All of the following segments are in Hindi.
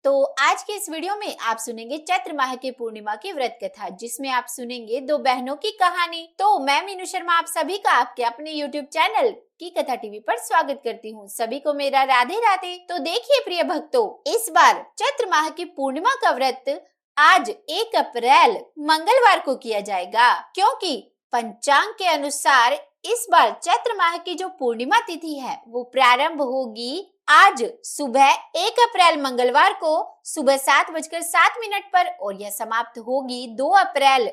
तो आज के इस वीडियो में आप सुनेंगे चैत्र माह की पूर्णिमा की व्रत कथा, जिसमें आप सुनेंगे दो बहनों की कहानी। तो मैं मीनू शर्मा आप सभी का आपके अपने YouTube चैनल की कथा टीवी पर स्वागत करती हूँ। सभी को मेरा राधे राधे। तो देखिए प्रिय भक्तों, इस बार चैत्र माह की पूर्णिमा का व्रत आज 1 अप्रैल मंगलवार को किया जाएगा, क्योंकि पंचांग के अनुसार इस बार चैत्र माह की जो पूर्णिमा तिथि है वो प्रारंभ होगी आज सुबह 1 अप्रैल मंगलवार को सुबह 7:07 पर और यह समाप्त होगी 2 अप्रैल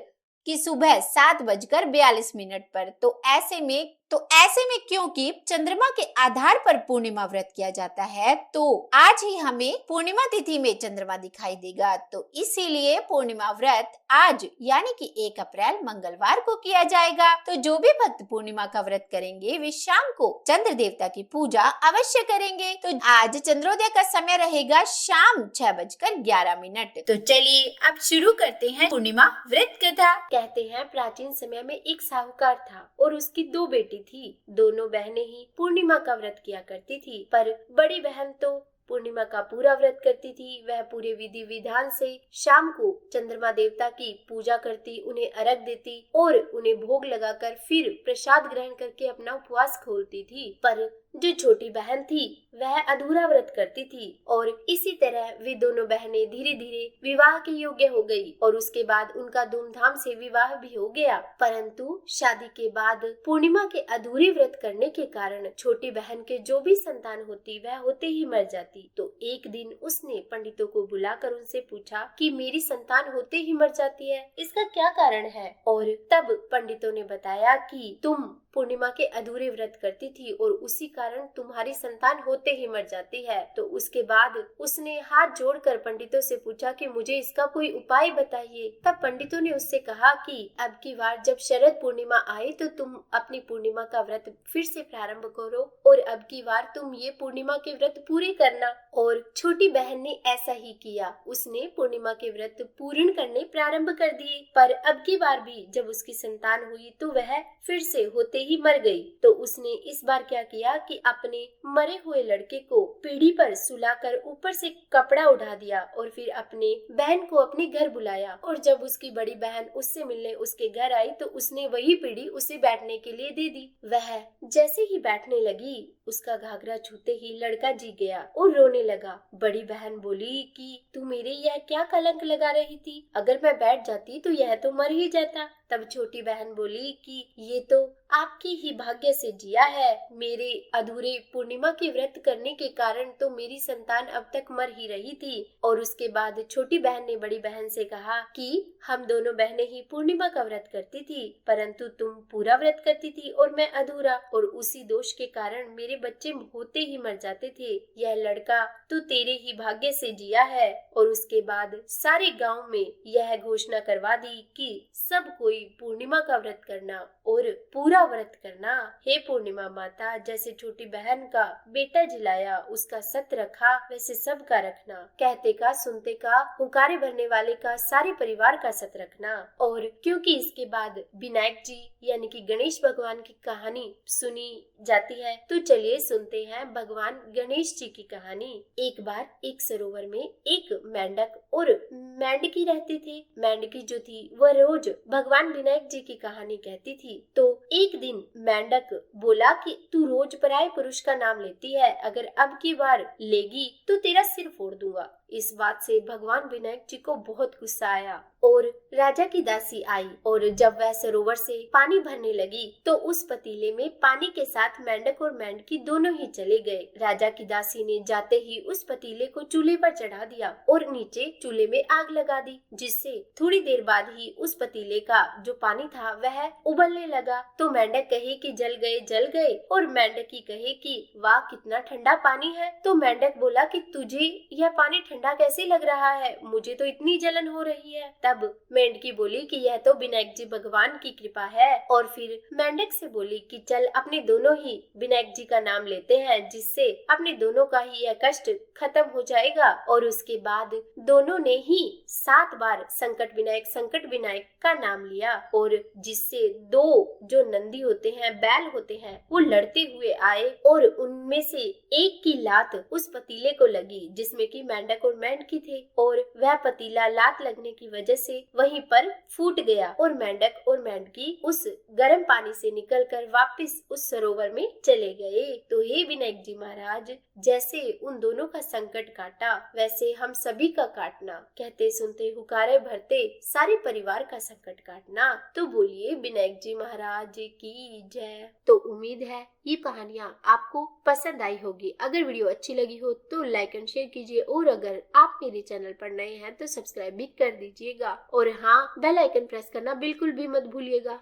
की सुबह 7:42 पर। तो ऐसे में क्योंकि चंद्रमा के आधार पर पूर्णिमा व्रत किया जाता है, तो आज ही हमें पूर्णिमा तिथि में चंद्रमा दिखाई देगा। तो इसीलिए पूर्णिमा व्रत आज यानी कि 1 अप्रैल मंगलवार को किया जाएगा। तो जो भी भक्त पूर्णिमा का व्रत करेंगे वे शाम को चंद्र देवता की पूजा अवश्य करेंगे। तो आज चंद्रोदय का समय रहेगा शाम 6:11। तो चलिए अब शुरू करते हैं पूर्णिमा व्रत कथा। कहते हैं प्राचीन समय में एक साहूकार था और उसकी 2 बेटी थी। दोनों बहनें ही पूर्णिमा का व्रत किया करती थी, पर बड़ी बहन तो पूर्णिमा का पूरा व्रत करती थी। वह पूरे विधि विधान से शाम को चंद्रमा देवता की पूजा करती, उन्हें अर्घ देती और उन्हें भोग लगाकर फिर प्रसाद ग्रहण करके अपना उपवास खोलती थी। पर जो छोटी बहन थी वह अधूरा व्रत करती थी और इसी तरह वे दोनों बहनें धीरे धीरे विवाह के योग्य हो गई और उसके बाद उनका धूमधाम से विवाह भी हो गया। परंतु शादी के बाद पूर्णिमा के अधूरे व्रत करने के कारण छोटी बहन के जो भी संतान होती वह होते ही मर जाती। तो एक दिन उसने पंडितों को बुलाकर उनसे पूछा कि मेरी संतान होते ही मर जाती है, इसका क्या कारण है। और तब पंडितों ने बताया कि तुम पूर्णिमा के अधूरे व्रत करती थी और उसी कारण तुम्हारी संतान होते ही मर जाती है। तो उसके बाद उसने हाथ जोड़कर पंडितों से पूछा कि मुझे इसका कोई उपाय बताइए। तब पंडितों ने उससे कहा कि अब की बार जब शरद पूर्णिमा आए तो तुम अपनी पूर्णिमा का व्रत फिर से प्रारंभ करो और अब की बार तुम ये पूर्णिमा के व्रत पूरे करना। और छोटी बहन ने ऐसा ही किया, उसने पूर्णिमा के व्रत पूर्ण करने प्रारंभ कर दिए। पर अब की बार भी जब उसकी संतान हुई तो वह फिर से होते ही मर गई। तो उसने इस बार क्या किया कि अपने मरे हुए लड़के को पीढ़ी पर सुलाकर ऊपर से कपड़ा उठा दिया और फिर अपने बहन को अपने घर बुलाया। और जब उसकी बड़ी बहन उससे मिलने उसके घर आई तो उसने वही पीढ़ी उसे बैठने के लिए दे दी। वह जैसे ही बैठने लगी उसका घाघरा छूते ही लड़का जी गया और रोने लगा। बड़ी बहन बोली कि तू मेरे यह क्या कलंक लगा रही थी, अगर मैं बैठ जाती तो यह तो मर ही जाता। तब छोटी बहन बोली कि ये तो आपकी ही भाग्य से जिया है, मेरे अधूरे पूर्णिमा के व्रत करने के कारण तो मेरी संतान अब तक मर ही रही थी। और उसके बाद छोटी बहन ने बड़ी बहन से कहा कि हम दोनों बहनें ही पूर्णिमा का व्रत करती थी, परंतु तुम पूरा व्रत करती थी और मैं अधूरा, और उसी दोष के कारण मेरे बच्चे होते ही मर जाते थे। यह लड़का तो तेरे ही भाग्य से जिया है। और उसके बाद सारे गांव में यह घोषणा करवा दी कि सब कोई पूर्णिमा का व्रत करना और पूरा व्रत करना। हे पूर्णिमा माता, जैसे छोटी बहन का बेटा जिलाया उसका सत रखा वैसे सबका रखना। कहते का सुनते का हुंकारे भरने वाले का सारे परिवार का सत रखना। और क्योंकि इसके बाद विनायक जी यानी कि गणेश भगवान की कहानी सुनी जाती है, तो चलिए सुनते हैं भगवान गणेश जी की कहानी। एक बार एक सरोवर में एक मेंढक और मेंढकी रहती थी। मेंढकी जो थी वह रोज भगवान विनायक जी की कहानी कहती थी। तो एक दिन मेंढक बोला कि तू रोज पराये पुरुष का नाम लेती है, अगर अब की बार लेगी तो तेरा सिर फोड़ दूंगा। इस बात से भगवान विनायक जी को बहुत गुस्सा आया और राजा की दासी आई और जब वह सरोवर से पानी भरने लगी तो उस पतीले में पानी के साथ मेंढक और मेंढकी दोनों ही चले गए। राजा की दासी ने जाते ही उस पतीले को चूल्हे पर चढ़ा दिया और नीचे चूल्हे में आग लगा दी, जिससे थोड़ी देर बाद ही उस पतीले का जो पानी था वह उबलने लगा। तो मेंढक कहे कि जल गए और मेंढकी कहे कि वाह कितना ठंडा पानी है। तो मेंढक बोला कि तुझे यह पानी ठंडा कैसे लग रहा है, मुझे तो इतनी जलन हो रही है। तब मेंढकी बोली कि यह तो विनायक जी भगवान की कृपा है। और फिर मेंढक से बोली कि चल अपने दोनों ही विनायक जी का नाम लेते हैं, जिससे अपने दोनों का ही यह कष्ट खत्म हो जाएगा। और उसके बाद दोनों ने ही 7 बार संकट विनायक का नाम लिया और जिससे 2 जो नंदी होते हैं, बैल होते हैं, वो लड़ते हुए आए और उनमें से एक की लात उस पतीले को लगी जिसमें कि मेंढक और मेंढकी थे और वह पतीला लात लगने की वजह से वहीं पर फूट गया और मेंढक और मेंढकी उस गर्म पानी से निकलकर वापस उस सरोवर में चले गए। तो हे विनायक जी महाराज, जैसे उन दोनों का संकट काटा वैसे हम सभी का काटना, कहते सुनते हुकारे भरते सारे परिवार का संकट काटना। तो बोलिए विनायक जी महाराज की जय। तो उम्मीद है ये कहानियाँ आपको पसंद आई होगी। अगर वीडियो अच्छी लगी हो तो लाइक एंड शेयर कीजिए और अगर आप मेरे चैनल पर नए हैं तो सब्सक्राइब भी कर दीजिएगा और हाँ, बेल आइकन प्रेस करना बिल्कुल भी मत भूलिएगा।